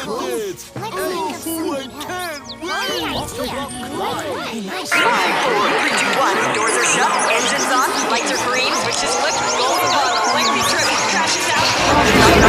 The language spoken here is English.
bandits! Anyone can win! Five, 4, 3, 2, 1. Doors are shut, engines on, lights are green, switches flipped, goals on, lengthy trip, crashes out.